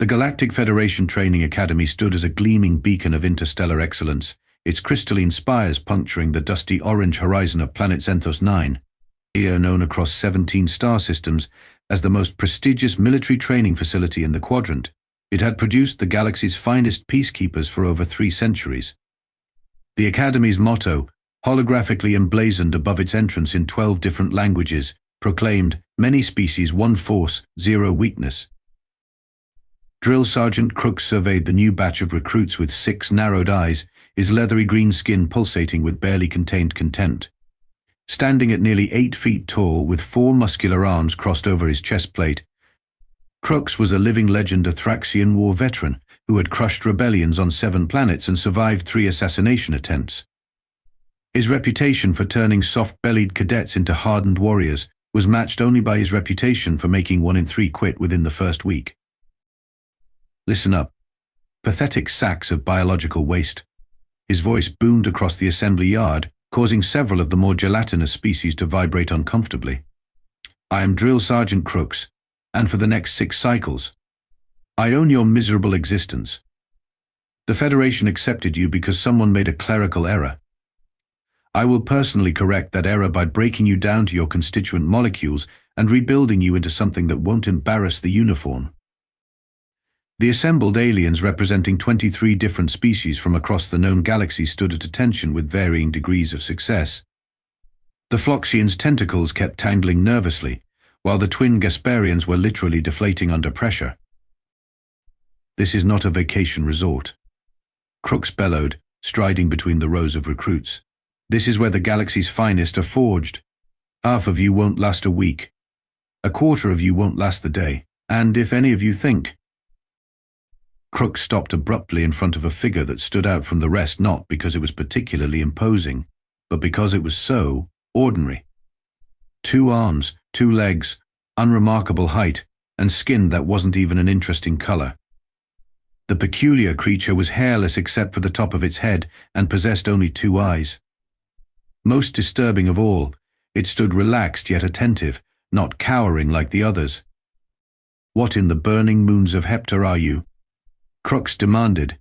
The Galactic Federation Training Academy stood as a gleaming beacon of interstellar excellence, its crystalline spires puncturing the dusty orange horizon of planet Xenthos 9, here known across 17 star systems as the most prestigious military training facility in the quadrant. It had produced the galaxy's finest peacekeepers for over 3 centuries. The Academy's motto, holographically emblazoned above its entrance in 12 different languages, proclaimed, "Many species, one force, zero weakness." Drill Sergeant Krux surveyed the new batch of recruits with 6 narrowed eyes, his leathery green skin pulsating with barely contained contempt. Standing at nearly 8 feet tall, with 4 muscular arms crossed over his chest plate, Krux was a living legend, a Thraxian war veteran who had crushed rebellions on 7 planets and survived 3 assassination attempts. His reputation for turning soft-bellied cadets into hardened warriors was matched only by his reputation for making 1 in 3 quit within the first week. "Listen up. Pathetic sacks of biological waste." His voice boomed across the assembly yard, causing several of the more gelatinous species to vibrate uncomfortably. "I am Drill Sergeant Krux, and for the next 6 cycles, I own your miserable existence. The Federation accepted you because someone made a clerical error. I will personally correct that error by breaking you down to your constituent molecules and rebuilding you into something that won't embarrass the uniform." The assembled aliens, representing 23 different species from across the known galaxy, stood at attention with varying degrees of success. The Floxians' tentacles kept tangling nervously, while the twin Gasparians were literally deflating under pressure. "This is not a vacation resort," Krux bellowed, striding between the rows of recruits. "This is where the galaxy's finest are forged. Half of you won't last a week. A quarter of you won't last the day. And if any of you think—" Krux stopped abruptly in front of a figure that stood out from the rest, not because it was particularly imposing, but because it was so ordinary. 2 arms, 2 legs, unremarkable height, and skin that wasn't even an interesting color. The peculiar creature was hairless except for the top of its head and possessed only 2 eyes. Most disturbing of all, it stood relaxed yet attentive, not cowering like the others. "What in the burning moons of Heptor are you?" Krux demanded,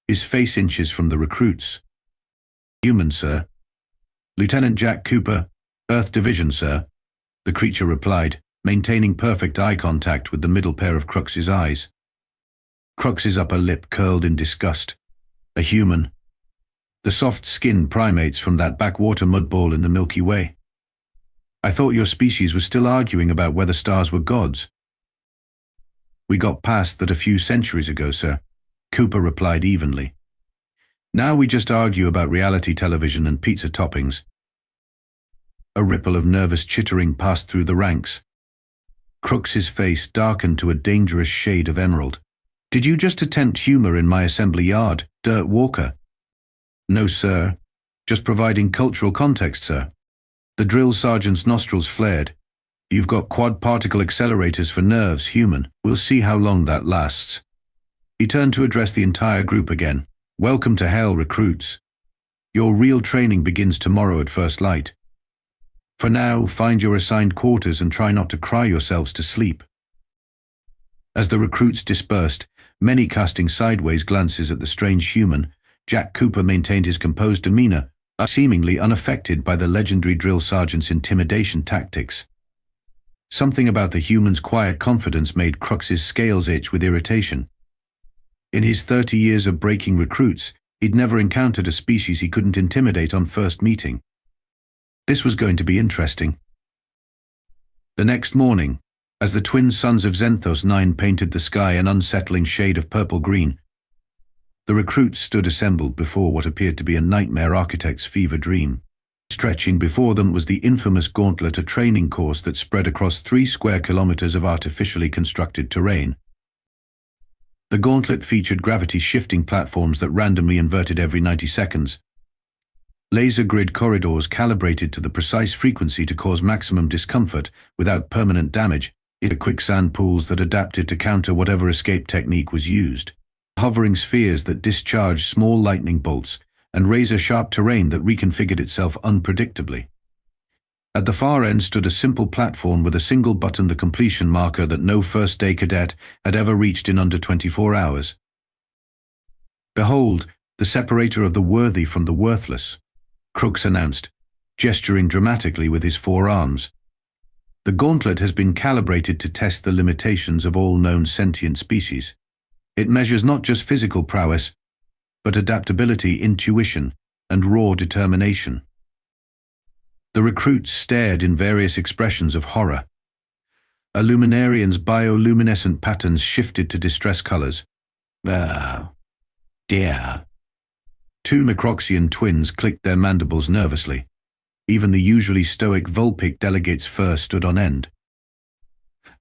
his face inches from the recruits. "Human, sir. Lieutenant Jack Cooper, Earth Division, sir," the creature replied, maintaining perfect eye contact with the middle pair of Crux's eyes. Crux's upper lip curled in disgust. A human. The soft-skinned primates from that backwater mudball in the Milky Way. "I thought your species was still arguing about whether stars were gods." "We got past that a few centuries ago, sir," Cooper replied evenly. "Now we just argue about reality television and pizza toppings." A ripple of nervous chittering passed through the ranks. Crux's face darkened to a dangerous shade of emerald. "Did you just attempt humor in my assembly yard, Dirt Walker?" "No, sir. Just providing cultural context, sir." The drill sergeant's nostrils flared. "You've got quad-particle accelerators for nerves, human. We'll see how long that lasts." He turned to address the entire group again. "Welcome to hell, recruits. Your real training begins tomorrow at first light. For now, find your assigned quarters and try not to cry yourselves to sleep." As the recruits dispersed, many casting sideways glances at the strange human, Jack Cooper maintained his composed demeanor, seemingly unaffected by the legendary drill sergeant's intimidation tactics. Something about the human's quiet confidence made Crux's scales itch with irritation. In his 30 years of breaking recruits, he'd never encountered a species he couldn't intimidate on first meeting. This was going to be interesting. The next morning, as the twin suns of Xenthos 9 painted the sky an unsettling shade of purple-green, the recruits stood assembled before what appeared to be a nightmare architect's fever dream. Stretching before them was the infamous Gauntlet, a training course that spread across 3 square kilometers of artificially constructed terrain. The Gauntlet featured gravity-shifting platforms that randomly inverted every 90 seconds, laser grid corridors calibrated to the precise frequency to cause maximum discomfort without permanent damage, into quicksand pools that adapted to counter whatever escape technique was used, hovering spheres that discharged small lightning bolts, and razor-sharp terrain that reconfigured itself unpredictably. At the far end stood a simple platform with a single button, the completion marker that no first-day cadet had ever reached in under 24 hours. "Behold, the separator of the worthy from the worthless," Krux announced, gesturing dramatically with his forearms. "The gauntlet has been calibrated to test the limitations of all known sentient species. It measures not just physical prowess, but adaptability, intuition, and raw determination." The recruits stared in various expressions of horror. A luminarian's bioluminescent patterns shifted to distress colors. "Ah, dear." Two Macroxian twins clicked their mandibles nervously. Even the usually stoic Vulpic delegate's fur stood on end.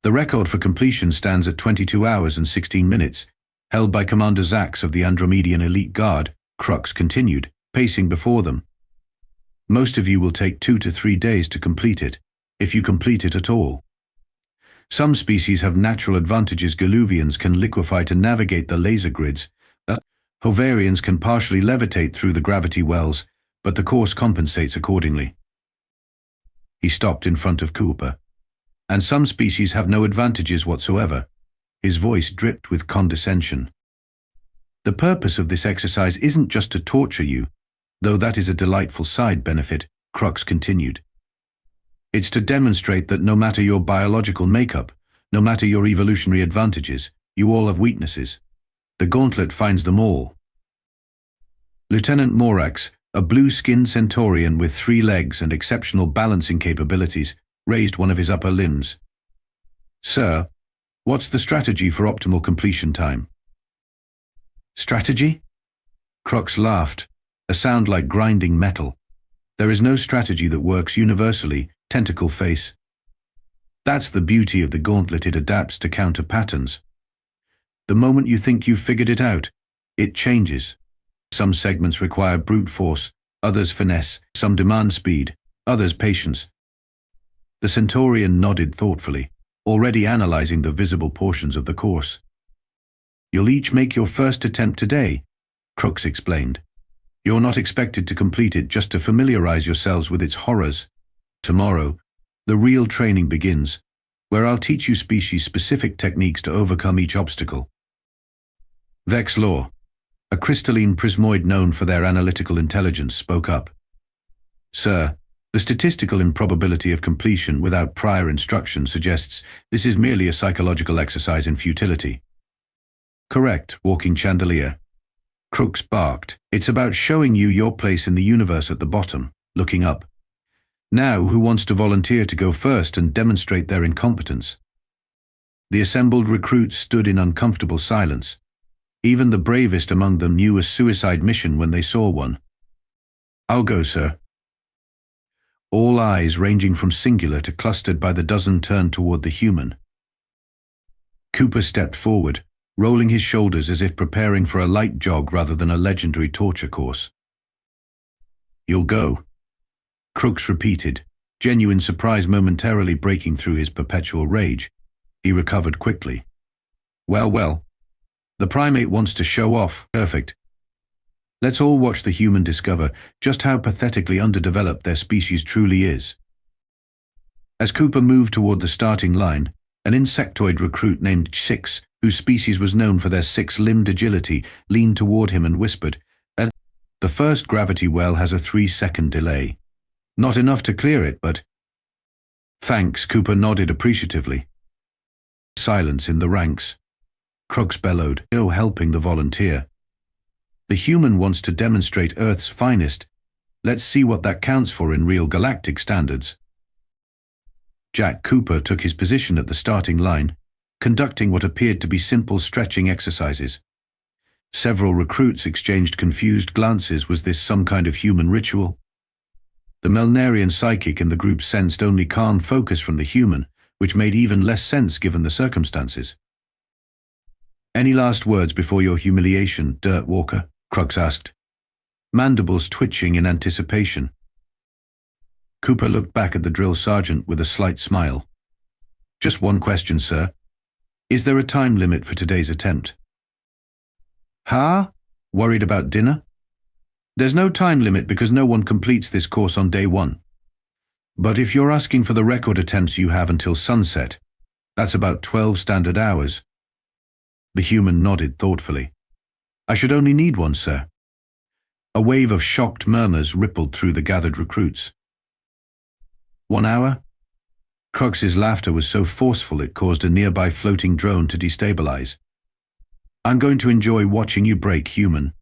"The record for completion stands at 22 hours and 16 minutes, held by Commander Zax of the Andromedian Elite Guard," Krux continued, pacing before them. "Most of you will take 2 to 3 days to complete it, if you complete it at all. Some species have natural advantages. Galuvians can liquefy to navigate the laser grids. Hovarians can partially levitate through the gravity wells, but the course compensates accordingly." He stopped in front of Cooper. "And some species have no advantages whatsoever." His voice dripped with condescension. "The purpose of this exercise isn't just to torture you, though that is a delightful side benefit," Krux continued. "It's to demonstrate that no matter your biological makeup, no matter your evolutionary advantages, you all have weaknesses. The gauntlet finds them all." Lieutenant Morax, a blue-skinned Centaurian with 3 legs and exceptional balancing capabilities, raised one of his upper limbs. "Sir, what's the strategy for optimal completion time?" "Strategy?" Krux laughed, a sound like grinding metal. "There is no strategy that works universally, tentacle face. That's the beauty of the gauntlet. It adapts to counter patterns. The moment you think you've figured it out, it changes. Some segments require brute force, others finesse, some demand speed, others patience." The Centaurian nodded thoughtfully, already analyzing the visible portions of the course. "You'll each make your first attempt today," Krux explained. "You're not expected to complete it, just to familiarize yourselves with its horrors. Tomorrow, the real training begins, where I'll teach you species-specific techniques to overcome each obstacle." Vex Law, a crystalline prismoid known for their analytical intelligence, spoke up. "Sir, the statistical improbability of completion without prior instruction suggests this is merely a psychological exercise in futility." "Correct, Walking Chandelier." Krux barked. "It's about showing you your place in the universe at the bottom, looking up. Now, who wants to volunteer to go first and demonstrate their incompetence?" The assembled recruits stood in uncomfortable silence. Even the bravest among them knew a suicide mission when they saw one. "I'll go, sir." All eyes, ranging from singular to clustered by the dozen, turned toward the human. Cooper stepped forward, rolling his shoulders as if preparing for a light jog rather than a legendary torture course. "You'll go," Krux repeated, genuine surprise momentarily breaking through his perpetual rage. He recovered quickly. "Well, well. The primate wants to show off. Perfect. Let's all watch the human discover just how pathetically underdeveloped their species truly is." As Cooper moved toward the starting line, an insectoid recruit named Six, whose species was known for their 6-limbed agility, leaned toward him and whispered, "The first gravity well has a 3-second delay. Not enough to clear it, but—" "Thanks," Cooper nodded appreciatively. Silence in the ranks. Krux bellowed, "No helping the volunteer. The human wants to demonstrate Earth's finest. Let's see what that counts for in real galactic standards." Jack Cooper took his position at the starting line, conducting what appeared to be simple stretching exercises. Several recruits exchanged confused glances. Was this some kind of human ritual? The Melnarian psychic in the group sensed only calm focus from the human, which made even less sense given the circumstances. "Any last words before your humiliation, Dirt Walker?" Krux asked, mandibles twitching in anticipation. Cooper looked back at the drill sergeant with a slight smile. "Just one question, sir. Is there a time limit for today's attempt?" "Huh? Worried about dinner?" "There's no time limit because no one completes this course on day 1. But if you're asking for the record attempts you have until sunset, that's about 12 standard hours. The human nodded thoughtfully. I should only need one, sir. A wave of shocked murmurs rippled through the gathered recruits. 1 hour? Krux's laughter was so forceful it caused a nearby floating drone to destabilize. I'm going to enjoy watching you break, human.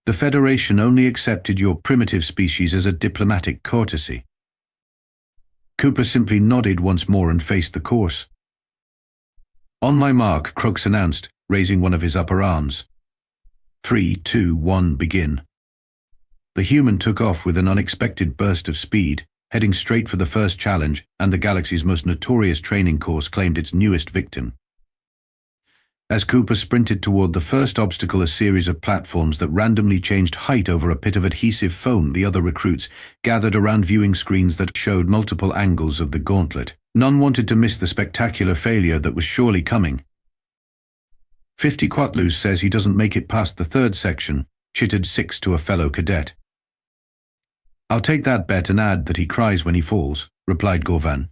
The Federation only accepted your primitive species as a diplomatic courtesy. Cooper simply nodded once more and faced the course. On my mark, Krux announced, raising one of his upper arms. 3, 2, 1, begin. The human took off with an unexpected burst of speed, heading straight for the first challenge, and the galaxy's most notorious training course claimed its newest victim. As Cooper sprinted toward the first obstacle, a series of platforms that randomly changed height over a pit of adhesive foam, the other recruits gathered around viewing screens that showed multiple angles of the gauntlet. None wanted to miss the spectacular failure that was surely coming. 50 Quatlus says he doesn't make it past the third section, chittered 6 to a fellow cadet. I'll take that bet and add that he cries when he falls, replied Gorvan,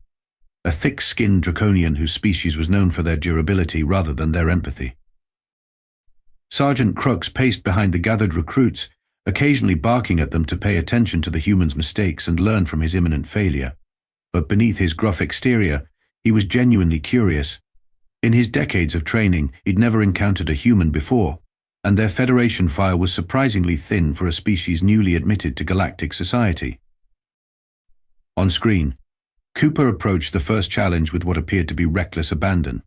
a thick-skinned draconian whose species was known for their durability rather than their empathy. Sergeant Krux paced behind the gathered recruits, occasionally barking at them to pay attention to the human's mistakes and learn from his imminent failure. But beneath his gruff exterior, he was genuinely curious. In his decades of training, he'd never encountered a human before, and their Federation file was surprisingly thin for a species newly admitted to galactic society. On screen, Cooper approached the first challenge with what appeared to be reckless abandon.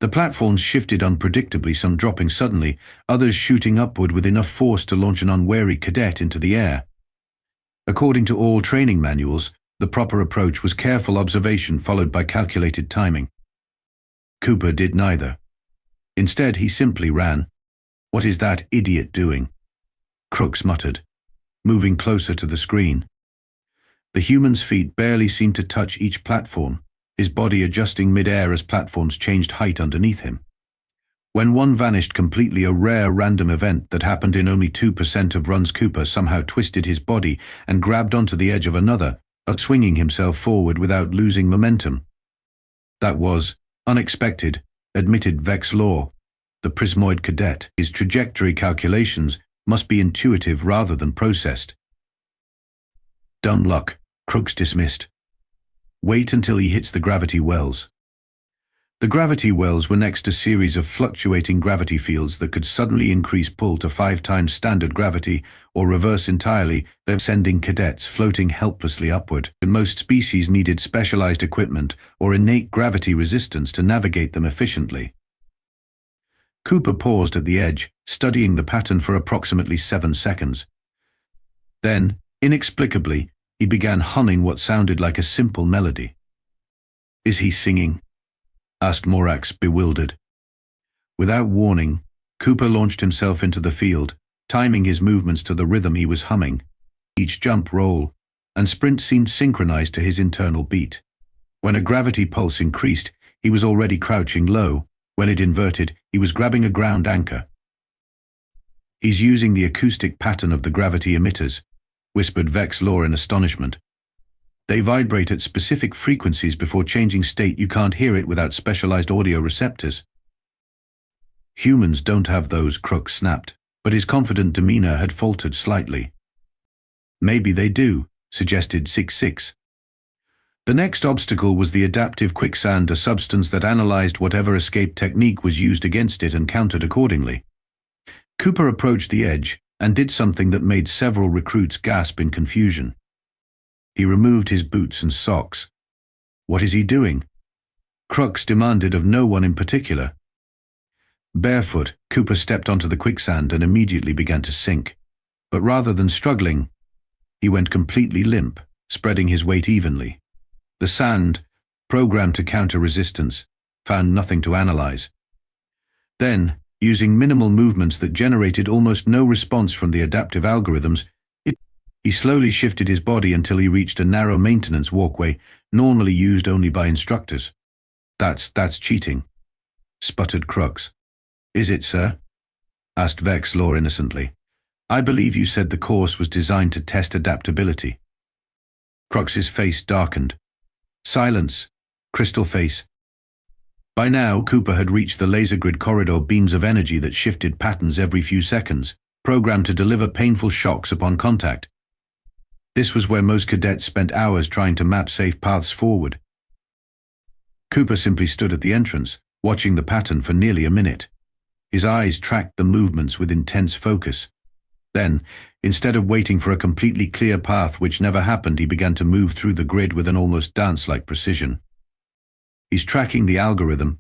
The platforms shifted unpredictably, some dropping suddenly, others shooting upward with enough force to launch an unwary cadet into the air. According to all training manuals, the proper approach was careful observation followed by calculated timing. Cooper did neither. Instead, he simply ran. What is that idiot doing? Krux muttered, moving closer to the screen. The human's feet barely seemed to touch each platform, his body adjusting mid-air as platforms changed height underneath him. When one vanished completely, a rare random event that happened in only 2% of runs, Cooper somehow twisted his body and grabbed onto the edge of another, swinging himself forward without losing momentum. That was unexpected, admitted Vex Law, the Prismoid cadet. His trajectory calculations must be intuitive rather than processed. Dumb luck, Krux dismissed. Wait until he hits the gravity wells. The gravity wells were next a series of fluctuating gravity fields that could suddenly increase pull to 5 times standard gravity or reverse entirely, sending cadets floating helplessly upward. Most species needed specialized equipment or innate gravity resistance to navigate them efficiently. Cooper paused at the edge, studying the pattern for approximately 7 seconds. Then, inexplicably, he began humming what sounded like a simple melody. Is he singing? Asked Morax, bewildered. Without warning, Cooper launched himself into the field, timing his movements to the rhythm he was humming. Each jump, roll, and sprint seemed synchronized to his internal beat. When a gravity pulse increased, he was already crouching low. When it inverted, he was grabbing a ground anchor. He's using the acoustic pattern of the gravity emitters, whispered Vex Law in astonishment. They vibrate at specific frequencies before changing state. You can't hear it without specialized audio receptors. Humans don't have those, Krux snapped, but his confident demeanor had faltered slightly. Maybe they do, suggested 6-6. The next obstacle was the adaptive quicksand, a substance that analyzed whatever escape technique was used against it and countered accordingly. Cooper approached the edge and did something that made several recruits gasp in confusion. He removed his boots and socks. What is he doing? Krux demanded of no one in particular. Barefoot, Cooper stepped onto the quicksand and immediately began to sink. But rather than struggling, he went completely limp, spreading his weight evenly. The sand, programmed to counter resistance, found nothing to analyze. Then, using minimal movements that generated almost no response from the adaptive algorithms, he slowly shifted his body until he reached a narrow maintenance walkway, normally used only by instructors. That's cheating, sputtered Krux. Is it, sir? Asked Vex Law innocently. I believe you said the course was designed to test adaptability. Krux's face darkened. Silence. Crystal face. By now, Cooper had reached the laser grid corridor beams of energy that shifted patterns every few seconds, programmed to deliver painful shocks upon contact. This was where most cadets spent hours trying to map safe paths forward. Cooper simply stood at the entrance, watching the pattern for nearly a minute. His eyes tracked the movements with intense focus. Then, instead of waiting for a completely clear path which never happened, he began to move through the grid with an almost dance-like precision. "He's tracking the algorithm,"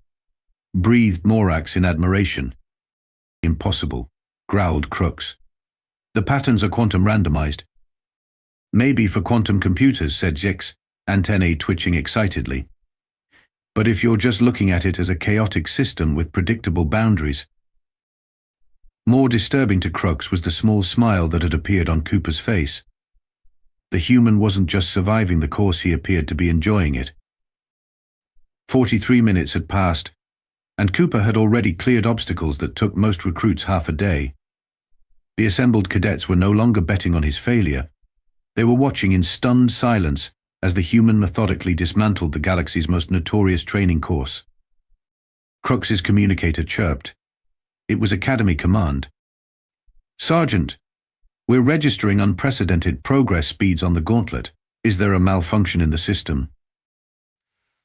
breathed Morax in admiration. "Impossible," growled Krux. "The patterns are quantum randomized." "Maybe for quantum computers," said Zix, antennae twitching excitedly. "But if you're just looking at it as a chaotic system with predictable boundaries." More disturbing to Krux was the small smile that had appeared on Cooper's face. The human wasn't just surviving the course, he appeared to be enjoying it. 43 minutes had passed, and Cooper had already cleared obstacles that took most recruits half a day. The assembled cadets were no longer betting on his failure. They were watching in stunned silence as the human methodically dismantled the galaxy's most notorious training course. Krux's communicator chirped. It was Academy Command. "Sergeant, we're registering unprecedented progress speeds on the gauntlet. Is there a malfunction in the system?"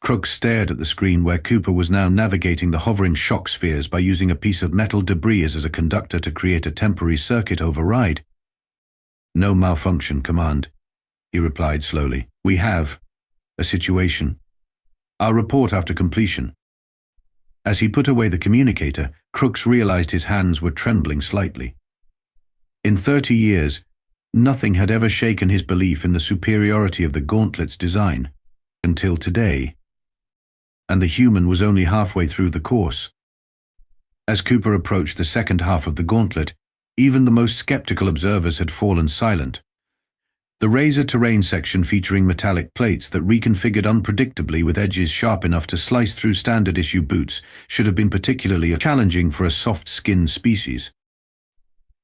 Krux stared at the screen where Cooper was now navigating the hovering shock spheres by using a piece of metal debris as a conductor to create a temporary circuit override. "No malfunction, Command," he replied slowly. "We have a situation. I'll report after completion." As he put away the communicator, Krux realized his hands were trembling slightly. In 30 years, nothing had ever shaken his belief in the superiority of the gauntlet's design, until today. And the human was only halfway through the course. As Cooper approached the second half of the gauntlet, even the most skeptical observers had fallen silent. The razor terrain section featuring metallic plates that reconfigured unpredictably with edges sharp enough to slice through standard-issue boots should have been particularly challenging for a soft-skinned species.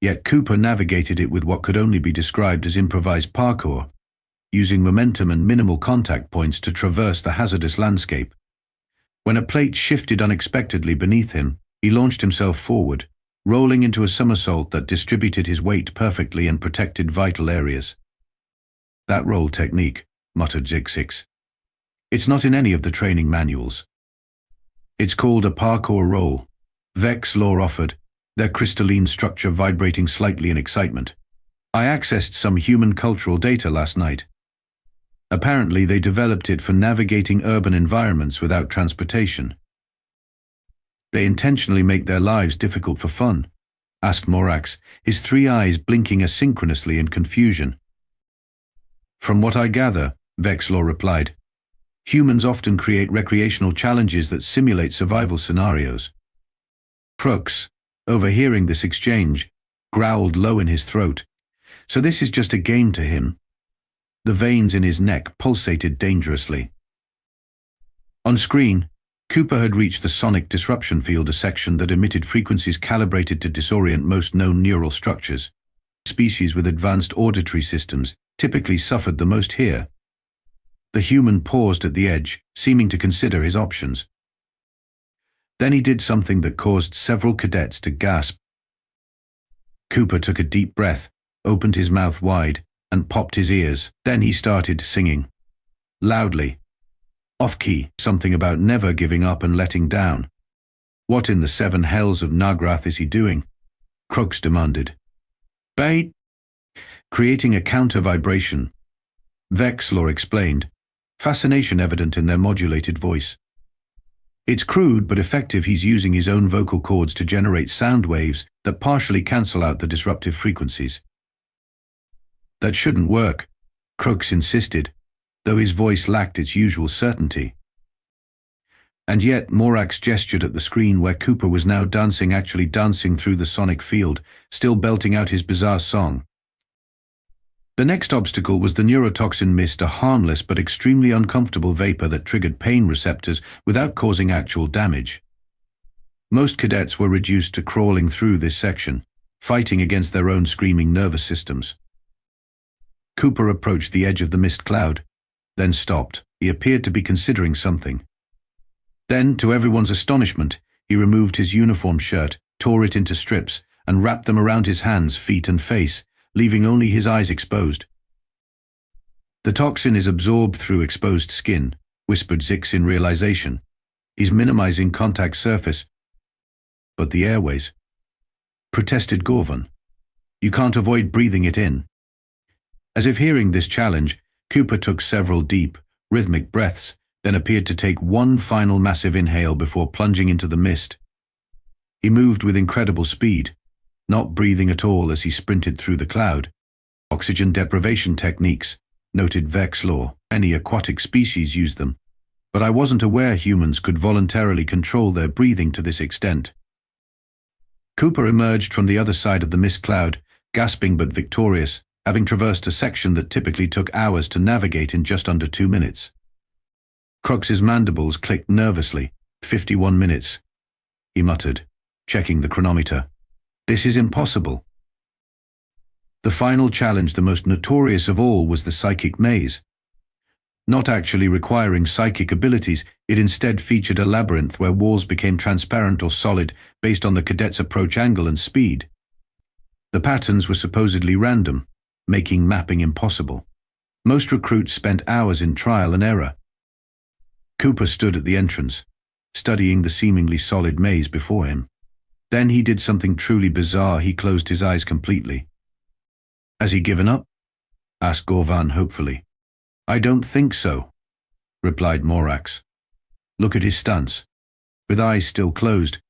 Yet Cooper navigated it with what could only be described as improvised parkour, using momentum and minimal contact points to traverse the hazardous landscape. When a plate shifted unexpectedly beneath him, he launched himself forward, rolling into a somersault that distributed his weight perfectly and protected vital areas. "That roll technique," muttered Zix. "It's not in any of the training manuals." "It's called a parkour roll," Vex Law offered, their crystalline structure vibrating slightly in excitement. "I accessed some human cultural data last night. Apparently they developed it for navigating urban environments without transportation." "They intentionally make their lives difficult for fun?" asked Morax, his three eyes blinking asynchronously in confusion. "From what I gather," Vexlaw replied, "humans often create recreational challenges that simulate survival scenarios." Krux, overhearing this exchange, growled low in his throat. So this is just a game to him. The veins in his neck pulsated dangerously. On screen, Cooper had reached the sonic disruption field, a section that emitted frequencies calibrated to disorient most known neural structures. Species with advanced auditory systems typically suffered the most here. The human paused at the edge, seeming to consider his options. Then he did something that caused several cadets to gasp. Cooper took a deep breath, opened his mouth wide, and popped his ears. Then he started singing. Loudly. Off-key, something about never giving up and letting down. "What in the seven hells of Nagrath is he doing?" Krux demanded. "Bait." "Creating a counter-vibration," Vexlaw explained, fascination evident in their modulated voice. "It's crude but effective. He's using his own vocal cords to generate sound waves that partially cancel out the disruptive frequencies." "That shouldn't work," Krux insisted, though his voice lacked its usual certainty. And yet Morax gestured at the screen where Cooper was now actually dancing through the sonic field, still belting out his bizarre song. The next obstacle was the neurotoxin mist, a harmless but extremely uncomfortable vapor that triggered pain receptors without causing actual damage. Most cadets were reduced to crawling through this section, fighting against their own screaming nervous systems. Cooper approached the edge of the mist cloud, then stopped. He appeared to be considering something. Then, to everyone's astonishment, he removed his uniform shirt, tore it into strips, and wrapped them around his hands, feet, and face, leaving only his eyes exposed. "The toxin is absorbed through exposed skin," whispered Zix in realization. "He's minimizing contact surface." "But the airways," protested Gorvan. "You can't avoid breathing it in." As if hearing this challenge, Cooper took several deep, rhythmic breaths, then appeared to take one final massive inhale before plunging into the mist. He moved with incredible speed, not breathing at all as he sprinted through the cloud. "Oxygen deprivation techniques," noted Vexlaw. "Any aquatic species use them, but I wasn't aware humans could voluntarily control their breathing to this extent." Cooper emerged from the other side of the mist cloud, gasping but victorious, having traversed a section that typically took hours to navigate in just under 2 minutes. Krux's mandibles clicked nervously. 51 minutes, he muttered, checking the chronometer. "This is impossible." The final challenge, the most notorious of all, was the psychic maze. Not actually requiring psychic abilities, it instead featured a labyrinth where walls became transparent or solid based on the cadet's approach angle and speed. The patterns were supposedly random, making mapping impossible. Most recruits spent hours in trial and error. Cooper stood at the entrance, studying the seemingly solid maze before him. Then he did something truly bizarre. He closed his eyes completely. "Has he given up?" asked Gorvan hopefully. "I don't think so," replied Morax. "Look at his stance." With eyes still closed,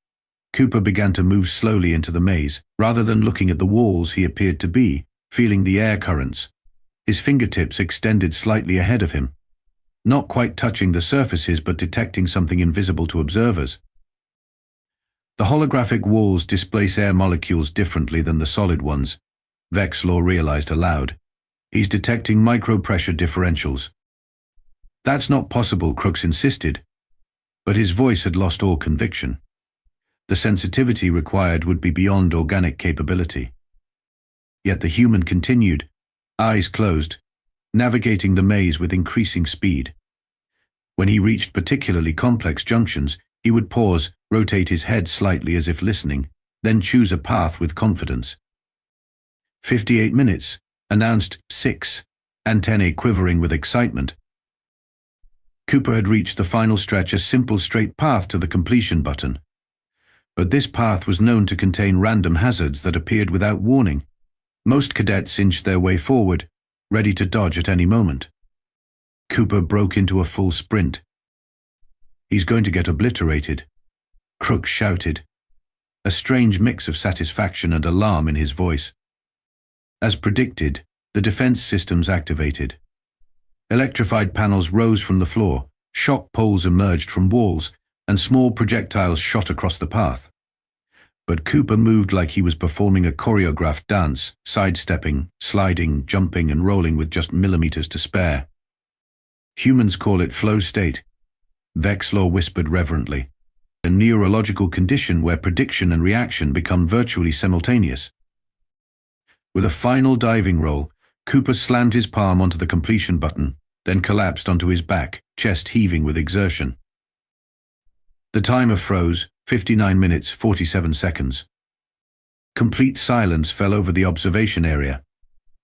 Cooper began to move slowly into the maze. Rather than looking at the walls, he appeared to be feeling the air currents. His fingertips extended slightly ahead of him, not quite touching the surfaces but detecting something invisible to observers. The holographic walls displace air molecules differently than the solid ones, Vexlaw realized aloud. "He's detecting micro-pressure differentials." "That's not possible," Krux insisted, but his voice had lost all conviction. The sensitivity required would be beyond organic capability. Yet the human continued, eyes closed, navigating the maze with increasing speed. When he reached particularly complex junctions, he would pause, rotate his head slightly as if listening, then choose a path with confidence. 58 minutes, announced Six, antennae quivering with excitement. Cooper had reached the final stretch, a simple straight path to the completion button. But this path was known to contain random hazards that appeared without warning. Most cadets inched their way forward, ready to dodge at any moment. Cooper broke into a full sprint. "He's going to get obliterated," Krux shouted, a strange mix of satisfaction and alarm in his voice. As predicted, the defense systems activated. Electrified panels rose from the floor, shock poles emerged from walls, and small projectiles shot across the path. But Cooper moved like he was performing a choreographed dance, sidestepping, sliding, jumping, and rolling with just millimeters to spare. "Humans call it flow state," Vexlaw whispered reverently, "a neurological condition where prediction and reaction become virtually simultaneous." With a final diving roll, Cooper slammed his palm onto the completion button, then collapsed onto his back, chest heaving with exertion. The timer froze, 59 minutes, 47 seconds. Complete silence fell over the observation area.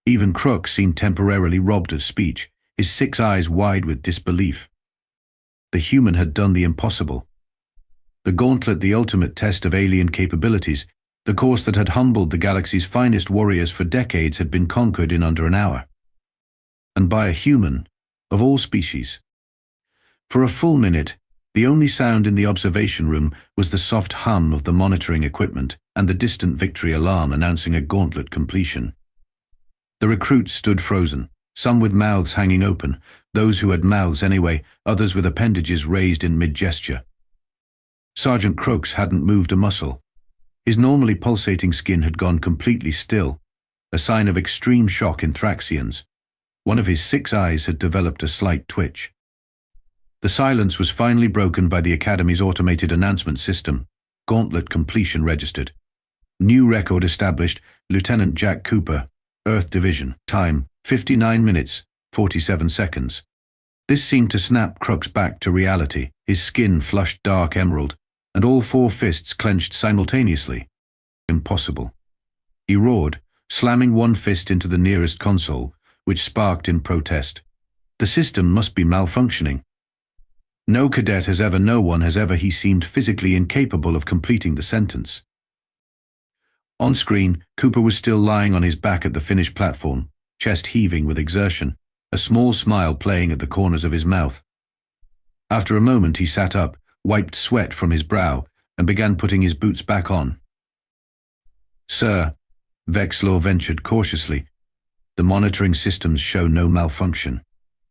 Even Krux seemed temporarily robbed of speech, his 6 eyes wide with disbelief. The human had done the impossible. The gauntlet, the ultimate test of alien capabilities, the course that had humbled the galaxy's finest warriors for decades, had been conquered in under an hour. And by a human, of all species. For a full minute, the only sound in the observation room was the soft hum of the monitoring equipment and the distant victory alarm announcing a gauntlet completion. The recruits stood frozen, some with mouths hanging open, those who had mouths anyway, others with appendages raised in mid-gesture. Sergeant Krux hadn't moved a muscle. His normally pulsating skin had gone completely still, a sign of extreme shock in Thraxians. One of his 6 eyes had developed a slight twitch. The silence was finally broken by the Academy's automated announcement system. Gauntlet completion registered. New record established. Lieutenant Jack Cooper, Earth Division. Time, 59 minutes, 47 seconds. This seemed to snap Krux back to reality, his skin flushed dark emerald, and all four fists clenched simultaneously. Impossible. He roared, slamming one fist into the nearest console, which sparked in protest. The system must be malfunctioning. No cadet has ever, no one has ever. He seemed physically incapable of completing the sentence. On screen, Cooper was still lying on his back at the finished platform, chest heaving with exertion, a small smile playing at the corners of his mouth. After a moment he sat up, wiped sweat from his brow, and began putting his boots back on. "Sir," Vexlaw ventured cautiously, "the monitoring systems show no malfunction.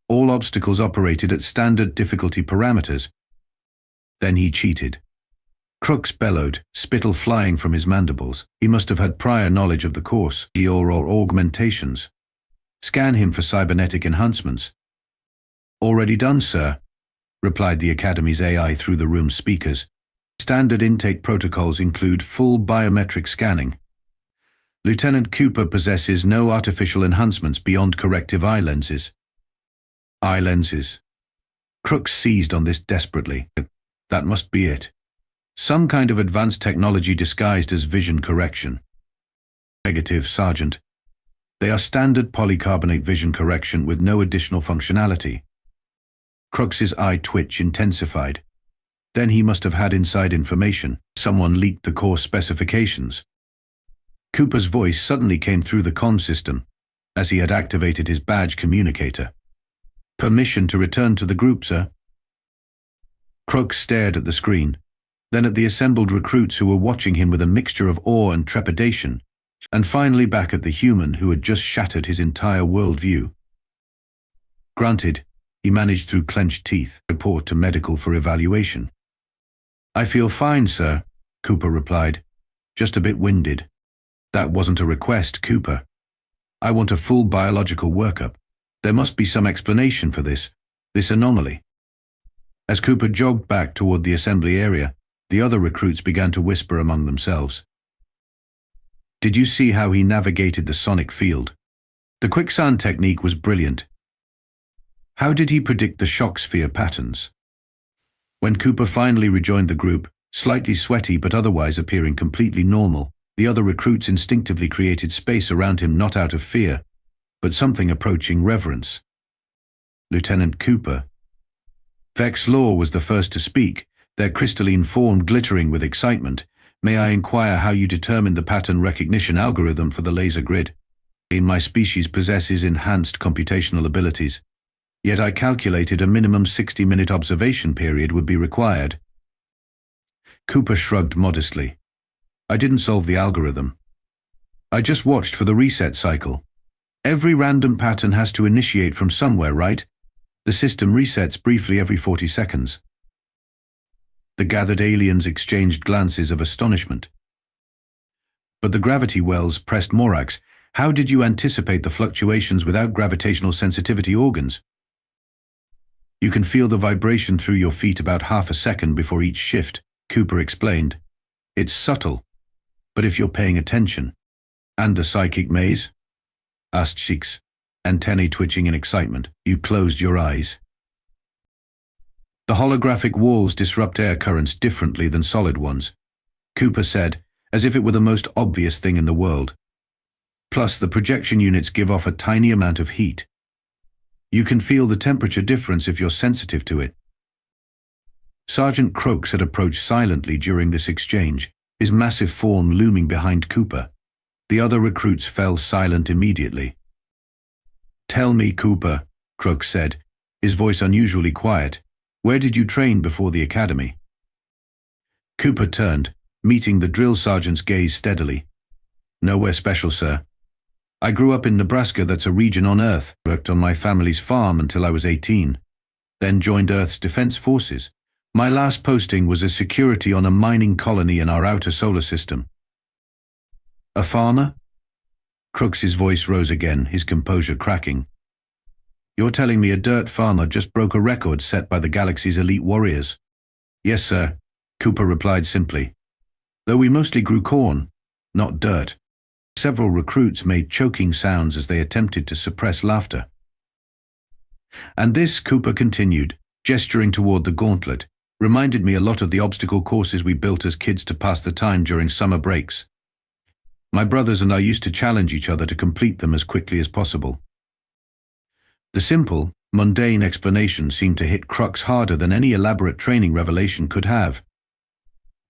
All obstacles operated at standard difficulty parameters." Then he cheated. Krux bellowed, spittle flying from his mandibles. He must have had prior knowledge of the course, or augmentations. "Scan him for cybernetic enhancements." "Already done, sir," replied the Academy's AI through the room's speakers. "Standard intake protocols include full biometric scanning. Lieutenant Cooper possesses no artificial enhancements beyond corrective eye lenses." Eye lenses. Krux seized on this desperately. That must be it. Some kind of advanced technology disguised as vision correction. Negative, Sergeant. They are standard polycarbonate vision correction with no additional functionality. Crux's eye twitch intensified. Then he must have had inside information. Someone leaked the course specifications. Cooper's voice suddenly came through the comm system, as he had activated his badge communicator. "Permission to return to the group, sir." Krux stared at the screen, then at the assembled recruits who were watching him with a mixture of awe and trepidation, and finally back at the human who had just shattered his entire worldview. "Granted," he managed through clenched teeth. "Report to medical for evaluation." "I feel fine, sir," Cooper replied, "just a bit winded." "That wasn't a request, Cooper. I want a full biological workup. There must be some explanation for this anomaly." As Cooper jogged back toward the assembly area, the other recruits began to whisper among themselves. "Did you see how he navigated the sonic field? The quicksand technique was brilliant. How did he predict the shock sphere patterns?" When Cooper finally rejoined the group, slightly sweaty but otherwise appearing completely normal, the other recruits instinctively created space around him, not out of fear, but something approaching reverence. "Lieutenant Cooper." Vexlaw was the first to speak, their crystalline form glittering with excitement. "May I inquire how you determined the pattern recognition algorithm for the laser grid? My species possesses enhanced computational abilities, yet I calculated a minimum 60-minute observation period would be required." Cooper shrugged modestly. "I didn't solve the algorithm. I just watched for the reset cycle. Every random pattern has to initiate from somewhere, right? The system resets briefly every 40 seconds. The gathered aliens exchanged glances of astonishment. "But the gravity wells," pressed Morax. "How did you anticipate the fluctuations without gravitational sensitivity organs?" "You can feel the vibration through your feet about half a second before each shift," Cooper explained. "It's subtle, but if you're paying attention." "And the psychic maze?" asked Six, antennae twitching in excitement. "You closed your eyes." "The holographic walls disrupt air currents differently than solid ones," Cooper said, as if it were the most obvious thing in the world. "Plus, the projection units give off a tiny amount of heat. You can feel the temperature difference if you're sensitive to it." Sergeant Krux had approached silently during this exchange, his massive form looming behind Cooper. The other recruits fell silent immediately. "Tell me, Cooper," Krux said, his voice unusually quiet, "where did you train before the academy?" Cooper turned, meeting the drill sergeant's gaze steadily. "Nowhere special, sir. I grew up in Nebraska, that's a region on Earth. Worked on my family's farm until I was 18. Then joined Earth's Defense Forces. My last posting was as security on a mining colony in our outer solar system." "A farmer?" Crux's voice rose again, his composure cracking. "You're telling me a dirt farmer just broke a record set by the galaxy's elite warriors?" "Yes, sir," Cooper replied simply. "Though we mostly grew corn, not dirt." Several recruits made choking sounds as they attempted to suppress laughter. And this, Cooper continued, gesturing toward the gauntlet, reminded me a lot of the obstacle courses we built as kids to pass the time during summer breaks. My brothers and I used to challenge each other to complete them as quickly as possible. The simple, mundane explanation seemed to hit Krux harder than any elaborate training revelation could have.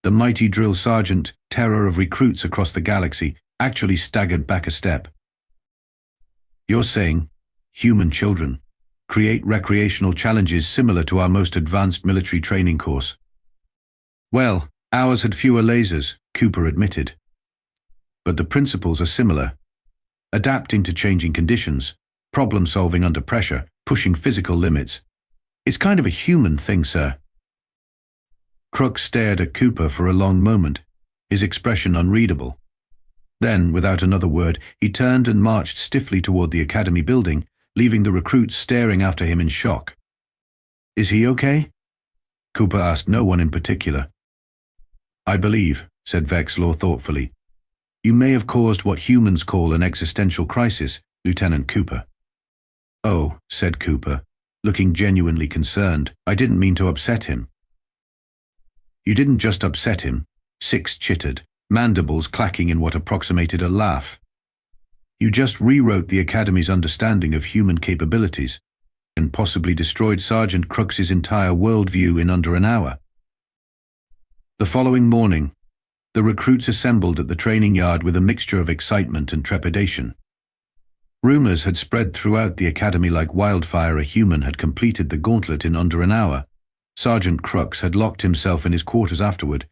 The mighty Drill Sergeant, terror of recruits across the galaxy, actually staggered back a step. You're saying, human children, create recreational challenges similar to our most advanced military training course? Well, ours had fewer lasers, Cooper admitted. But the principles are similar. Adapting to changing conditions, problem-solving under pressure, pushing physical limits. It's kind of a human thing, sir. Krux stared at Cooper for a long moment, his expression unreadable. Then, without another word, he turned and marched stiffly toward the academy building, leaving the recruits staring after him in shock. Is he okay? Cooper asked no one in particular. I believe, said Vexlaw thoughtfully, you may have caused what humans call an existential crisis, Lieutenant Cooper. Oh, said Cooper, looking genuinely concerned. I didn't mean to upset him. You didn't just upset him, Six chittered, mandibles clacking in what approximated a laugh. You just rewrote the Academy's understanding of human capabilities and possibly destroyed Sergeant Krux's entire worldview in under an hour. The following morning, the recruits assembled at the training yard with a mixture of excitement and trepidation. Rumors had spread throughout the Academy like wildfire. A human had completed the gauntlet in under an hour. Sergeant Krux had locked himself in his quarters afterward,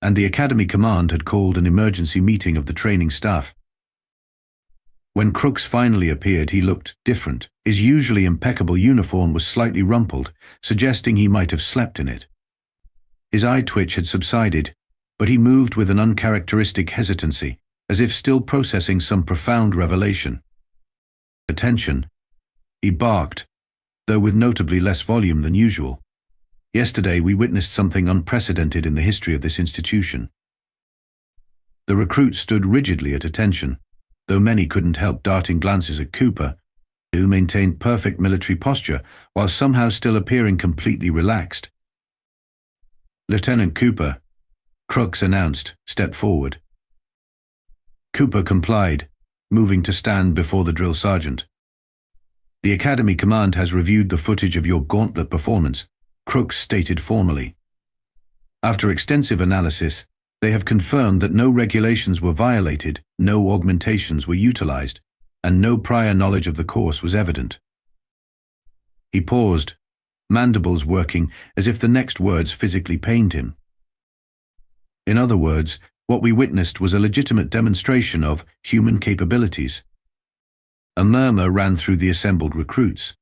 and the Academy command had called an emergency meeting of the training staff. When Krux finally appeared, he looked different. His usually impeccable uniform was slightly rumpled, suggesting he might have slept in it. His eye twitch had subsided, but he moved with an uncharacteristic hesitancy, as if still processing some profound revelation. Attention, he barked, though with notably less volume than usual. Yesterday we witnessed something unprecedented in the history of this institution. The recruits stood rigidly at attention, though many couldn't help darting glances at Cooper, who maintained perfect military posture while somehow still appearing completely relaxed. Lieutenant Cooper, Krux announced, step forward. Cooper complied, moving to stand before the drill sergeant. The Academy command has reviewed the footage of your gauntlet performance, Krux stated formally. After extensive analysis, they have confirmed that no regulations were violated, no augmentations were utilized, and no prior knowledge of the course was evident. He paused, mandibles working as if the next words physically pained him. In other words, what we witnessed was a legitimate demonstration of human capabilities. A murmur ran through the assembled recruits.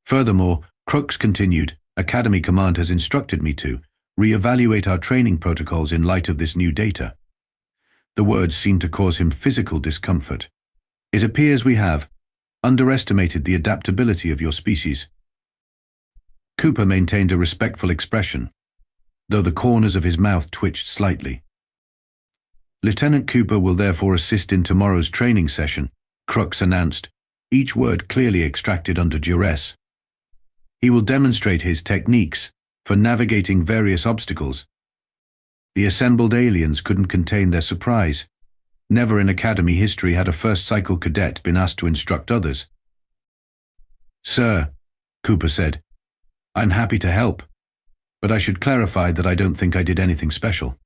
Furthermore, Krux continued, Academy Command has instructed me to re-evaluate our training protocols in light of this new data. The words seemed to cause him physical discomfort. It appears we have underestimated the adaptability of your species. Cooper maintained a respectful expression, though the corners of his mouth twitched slightly. Lieutenant Cooper will therefore assist in tomorrow's training session, Krux announced, each word clearly extracted under duress. He will demonstrate his techniques for navigating various obstacles. The assembled aliens couldn't contain their surprise. Never in Academy history had a first-cycle cadet been asked to instruct others. Sir, Cooper said, I'm happy to help, but I should clarify that I don't think I did anything special.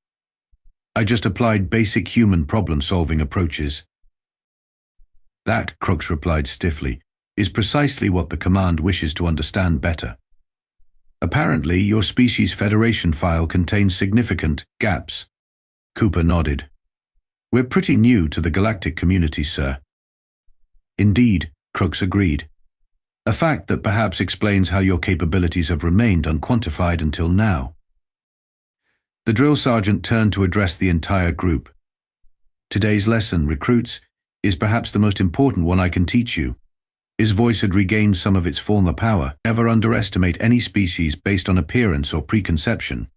I just applied basic human problem-solving approaches. That, Krux replied stiffly, is precisely what the command wishes to understand better. Apparently, your species Federation file contains significant gaps. Cooper nodded. We're pretty new to the galactic community, sir. Indeed, Krux agreed. A fact that perhaps explains how your capabilities have remained unquantified until now. The drill sergeant turned to address the entire group. Today's lesson, recruits, is perhaps the most important one I can teach you. His voice had regained some of its former power. Never underestimate any species based on appearance or preconception.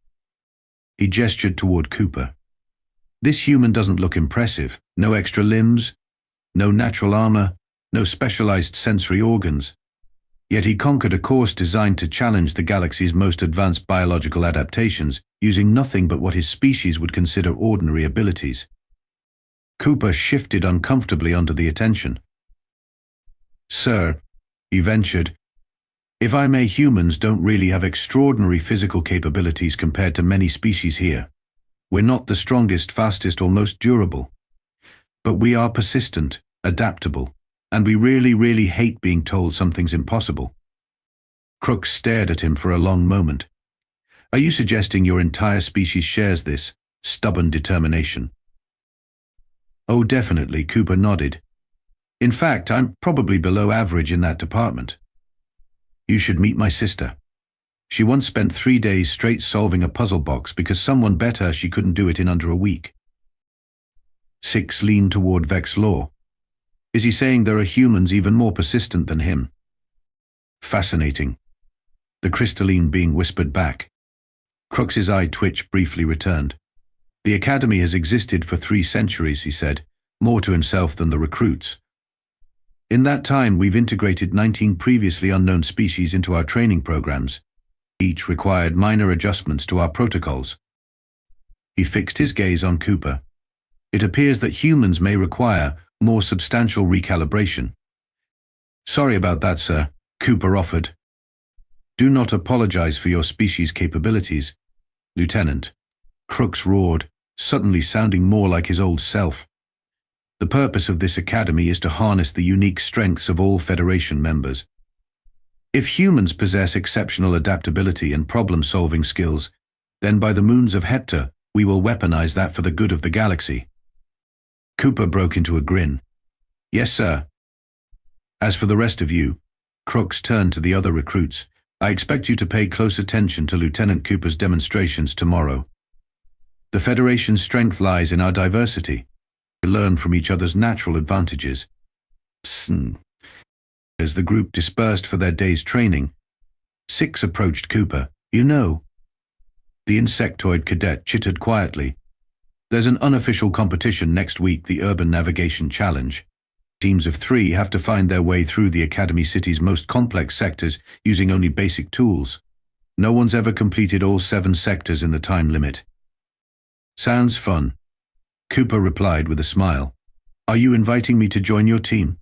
He gestured toward Cooper. This human doesn't look impressive. No extra limbs, no natural armor, no specialized sensory organs. Yet he conquered a course designed to challenge the galaxy's most advanced biological adaptations, using nothing but what his species would consider ordinary abilities. Cooper shifted uncomfortably under the attention. "Sir," he ventured, "if I may, humans don't really have extraordinary physical capabilities compared to many species here. We're not the strongest, fastest, or most durable. But we are persistent, adaptable, and we really hate being told something's impossible." Krux stared at him for a long moment. "Are you suggesting your entire species shares this stubborn determination?" "Oh, definitely," Cooper nodded. "In fact, I'm probably below average in that department. You should meet my sister. She once spent 3 days straight solving a puzzle box because someone bet her she couldn't do it in under a week." Six leaned toward Vex Law. "Is he saying there are humans even more persistent than him?" "Fascinating," the crystalline being whispered back. Crux's eye twitch briefly returned. "The Academy has existed for 3 centuries," he said, more to himself than the recruits. "In that time, we've integrated 19 previously unknown species into our training programs. Each required minor adjustments to our protocols." He fixed his gaze on Cooper. "It appears that humans may require more substantial recalibration." "Sorry about that, sir," Cooper offered. "Do not apologize for your species' capabilities, Lieutenant," Krux roared, suddenly sounding more like his old self. "The purpose of this academy is to harness the unique strengths of all Federation members. If humans possess exceptional adaptability and problem-solving skills, then by the moons of Hepta, we will weaponize that for the good of the galaxy." Cooper broke into a grin. "Yes, sir. As for the rest of you," Krux turned to the other recruits, "I expect you to pay close attention to Lieutenant Cooper's demonstrations tomorrow. The Federation's strength lies in our diversity. We learn from each other's natural advantages." Psst. As the group dispersed for their day's training, Six approached Cooper. "You know," the insectoid cadet chittered quietly, "there's an unofficial competition next week, the Urban Navigation Challenge. Teams of 3 have to find their way through the Academy City's most complex sectors using only basic tools. No one's ever completed all 7 sectors in the time limit." "Sounds fun," Cooper replied with a smile. "Are you inviting me to join your team?"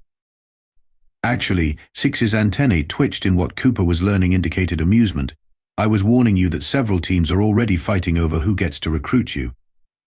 Actually, Six's antennae twitched in what Cooper was learning indicated amusement. "I was warning you that several teams are already fighting over who gets to recruit you.